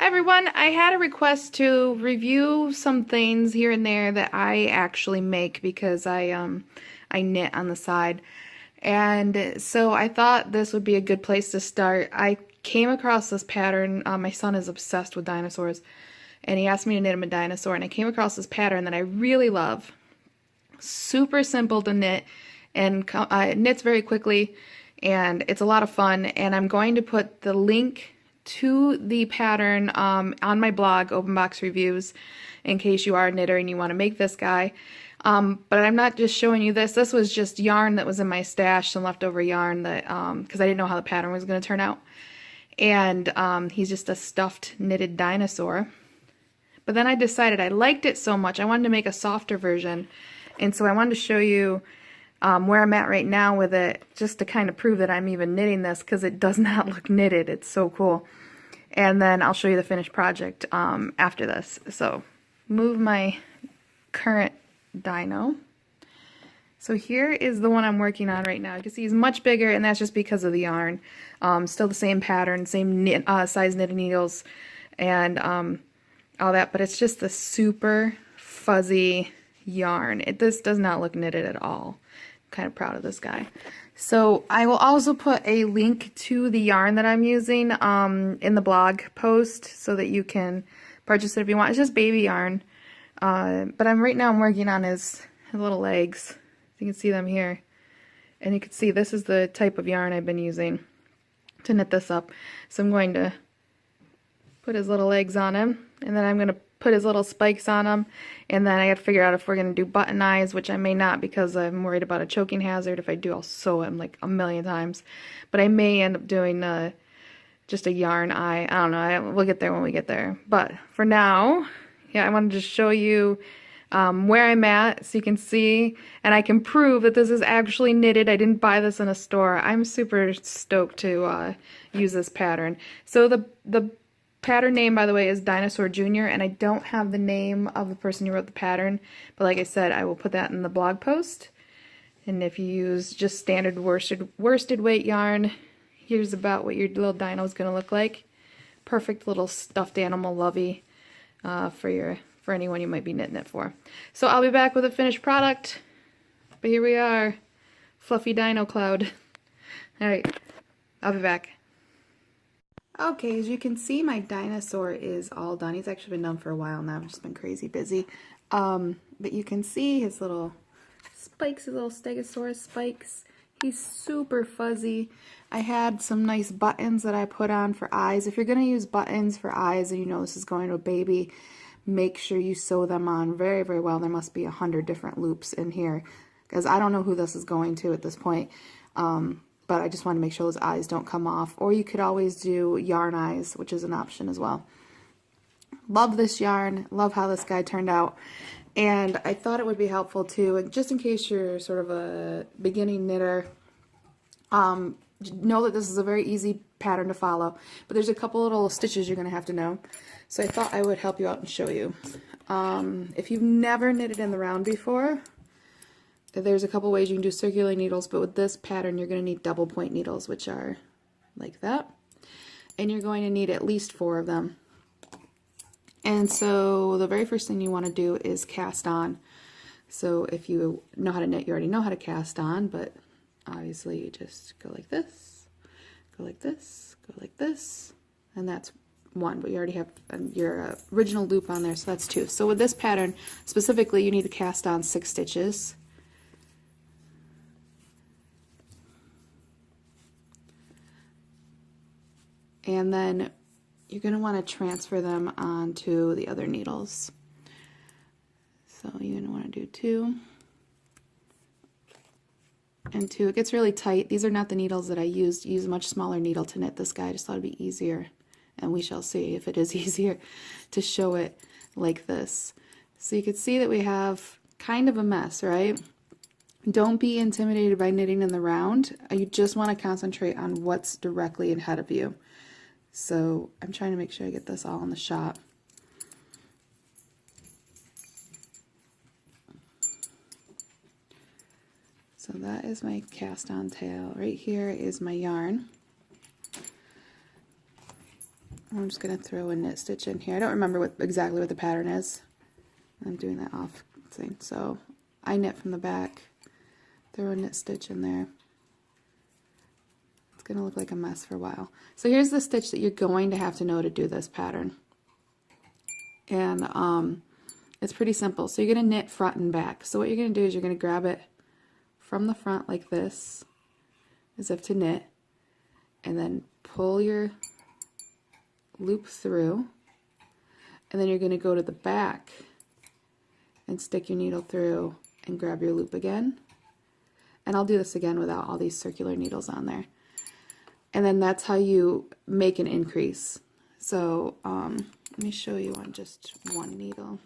Hi everyone, I had a request to review some things here and there that I actually make because I knit on the side. And so I thought this would be a good place to start. I came across this pattern. My son is obsessed with dinosaurs and he asked me to knit him a dinosaur, and I came across this pattern that I really love. Super simple to knit, and it knits very quickly, and it's a lot of fun. And I'm going to put the link to the pattern on my blog, Open Box Reviews, in case you are a knitter and you want to make this guy. But I'm not just showing you this. This was just yarn that was in my stash, some leftover yarn that because I didn't know how the pattern was going to turn out. And he's just a stuffed knitted dinosaur. But then I decided I liked it so much, I wanted to make a softer version. And so I wanted to show you where I'm at right now with it, just to kind of prove that I'm even knitting this, because it does not look knitted. It's so cool. And then I'll show you the finished project after this. So move my current dino. So here is the one I'm working on right now. You can see he's much bigger, and that's just because of the yarn. Still the same pattern, same size knitted needles, and all that, but it's just the super fuzzy yarn. This does not look knitted at all. I'm kind of proud of this guy. So I will also put a link to the yarn that I'm using in the blog post so that you can purchase it if you want. It's just baby yarn. But right now I'm working on his little legs. You can see them here. And you can see this is the type of yarn I've been using to knit this up. So I'm going to put his little legs on him, and then I'm going to put his little spikes on him, and then I got to figure out if we're going to do button eyes, which I may not because I'm worried about a choking hazard. If I do, I'll sew him like a million times. But I may end up doing just a yarn eye. I don't know. We'll get there when we get there. But for now, yeah, I wanted to show you where I'm at so you can see, and I can prove that this is actually knitted. I didn't buy this in a store. I'm super stoked to use this pattern. So the pattern name, by the way, is Dinosaur Jr., and I don't have the name of the person who wrote the pattern, but like I said, I will put that in the blog post. And if you use just standard worsted weight yarn, here's about what your little dino is going to look like. Perfect little stuffed animal lovey for anyone you might be knitting it for. So I'll be back with a finished product, but here we are, fluffy dino cloud. Alright, I'll be back. Okay, as you can see, my dinosaur is all done. He's actually been done for a while now. I've just been crazy busy. But you can see his little spikes, his little stegosaurus spikes. He's super fuzzy. I had some nice buttons that I put on for eyes. If you're going to use buttons for eyes and you know this is going to a baby, make sure you sew them on very, very well. There must be 100 different loops in here, because I don't know who this is going to at this point. But I just want to make sure those eyes don't come off. Or you could always do yarn eyes, which is an option as well. Love this yarn. Love how this guy turned out. And I thought it would be helpful too, and just in case you're sort of a beginning knitter, know that this is a very easy pattern to follow. But there's a couple little stitches you're going to have to know. So I thought I would help you out and show you. If you've never knitted in the round before, there's a couple ways you can do circular needles, but with this pattern you're going to need double point needles, which are like that. And you're going to need at least 4 of them. And so the very first thing you want to do is cast on. So if you know how to knit, you already know how to cast on, but obviously you just go like this, go like this, go like this, and that's 1, but you already have your original loop on there, so that's 2. So with this pattern specifically, you need to cast on 6 stitches. And then you're going to want to transfer them onto the other needles. So you're going to want to do 2 and 2. It gets really tight. These are not the needles that I used. Use a much smaller needle to knit this guy. I just thought it'd be easier, and we shall see if it is easier to show it like this. So you can see that we have kind of a mess, right? Don't be intimidated by knitting in the round. You just want to concentrate on what's directly ahead of you. So I'm trying to make sure I get this all in the shot. So that is my cast on tail. Right here is my yarn. I'm just going to throw a knit stitch in here. I don't remember exactly what the pattern is. I'm doing that off thing. So I knit from the back, throw a knit stitch in there. It's going to look like a mess for a while. So here's the stitch that you're going to have to know to do this pattern. And it's pretty simple. So you're going to knit front and back. So what you're going to do is you're going to grab it from the front like this, as if to knit, and then pull your loop through, and then you're going to go to the back and stick your needle through and grab your loop again. And I'll do this again without all these circular needles on there. And then that's how you make an increase. So let me show you on just one needle.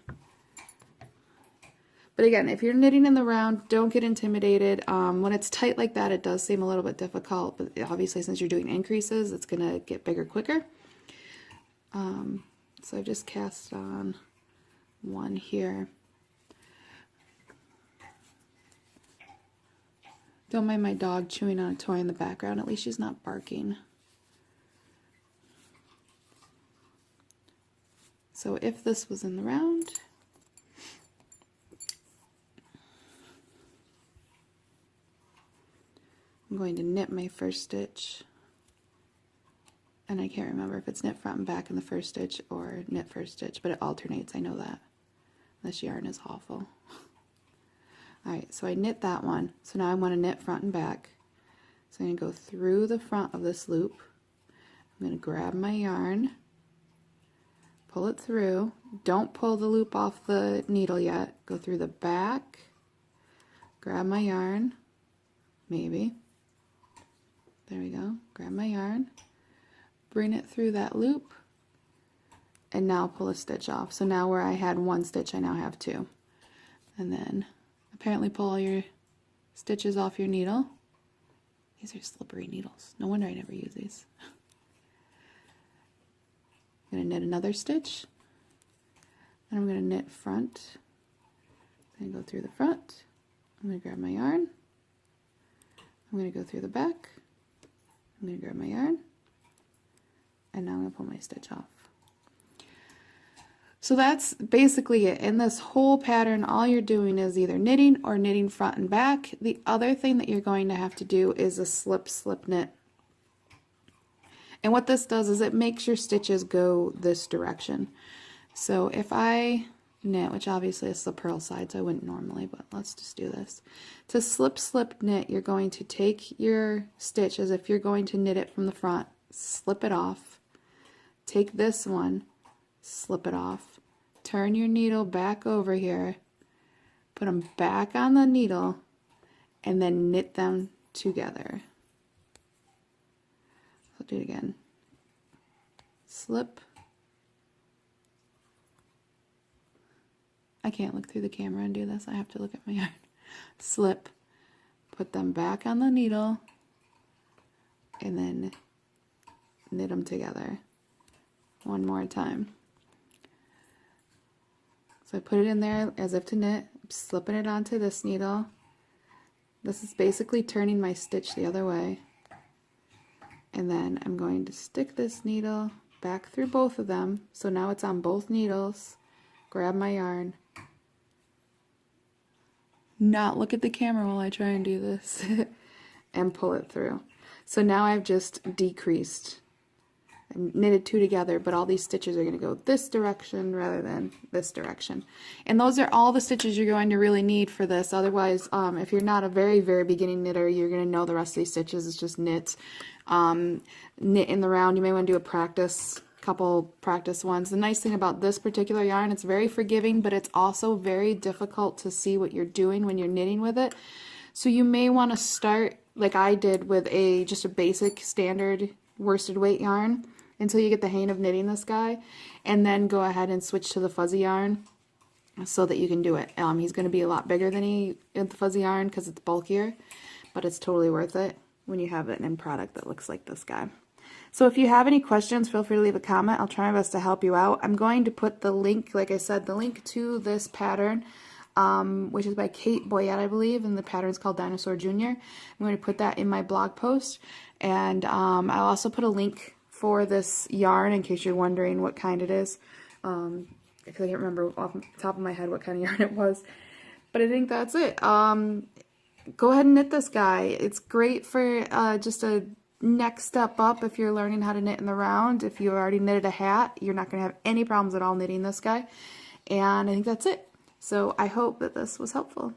But again, if you're knitting in the round, don't get intimidated. When it's tight like that, it does seem a little bit difficult, but obviously since you're doing increases, it's going to get bigger quicker. So I've just cast on one here. Don't mind my dog chewing on a toy in the background. At least she's not barking. So if this was in the round, I'm going to knit my first stitch. And I can't remember if it's knit front and back in the first stitch or knit first stitch, but it alternates, I know that. This yarn is awful. Alright, so I knit that one. So now I want to knit front and back. So I'm going to go through the front of this loop. I'm going to grab my yarn, pull it through. Don't pull the loop off the needle yet. Go through the back, grab my yarn, maybe. There we go. Grab my yarn, bring it through that loop, and now pull a stitch off. So now where I had one stitch, I now have two. And then apparently pull all your stitches off your needle. These are slippery needles. No wonder I never use these. I'm going to knit another stitch. And I'm going to knit front. Then go through the front. I'm going to grab my yarn. I'm going to go through the back. I'm going to grab my yarn. And now I'm going to pull my stitch off. So that's basically it. In this whole pattern, all you're doing is either knitting or knitting front and back. The other thing that you're going to have to do is a slip knit. And what this does is it makes your stitches go this direction. So if I knit, which obviously is the purl side, so I wouldn't normally, but let's just do this. To slip knit, you're going to take your stitch as if you're going to knit it from the front, slip it off, take this one, slip it off, turn your needle back over here, put them back on the needle, and then knit them together. I'll do it again. Slip. I can't look through the camera and do this. I have to look at my yarn. Slip. Put them back on the needle, and then knit them together. One more time. So I put it in there as if to knit, slipping it onto this needle. This is basically turning my stitch the other way. And then I'm going to stick this needle back through both of them. So now it's on both needles. Grab my yarn. Not look at the camera while I try and do this. And pull it through. So now I've just decreased. I knitted two together, but all these stitches are going to go this direction rather than this direction. And those are all the stitches you're going to really need for this. Otherwise, if you're not a very beginning knitter, you're going to know the rest of these stitches. It's just knit. Knit in the round. You may want to do a couple practice ones. The nice thing about this particular yarn, it's very forgiving, but it's also very difficult to see what you're doing when you're knitting with it. So you may want to start, like I did, with just a basic standard worsted weight yarn until you get the hang of knitting this guy, and then go ahead and switch to the fuzzy yarn so that you can do it. He's going to be a lot bigger than the fuzzy yarn because it's bulkier, but it's totally worth it when you have an end product that looks like this guy. So if you have any questions, feel free to leave a comment. I'll try my best to help you out. I'm going to put the link, like I said, the link to this pattern, which is by Kate Boyette, I believe, and the pattern is called Dinosaur Jr. I'm going to put that in my blog post, and I'll also put a link for this yarn, in case you're wondering what kind it is. Because I can't remember off the top of my head what kind of yarn it was. But I think that's it. Go ahead and knit this guy. It's great for just a next step up if you're learning how to knit in the round. If you already knitted a hat, you're not going to have any problems at all knitting this guy. And I think that's it. So I hope that this was helpful.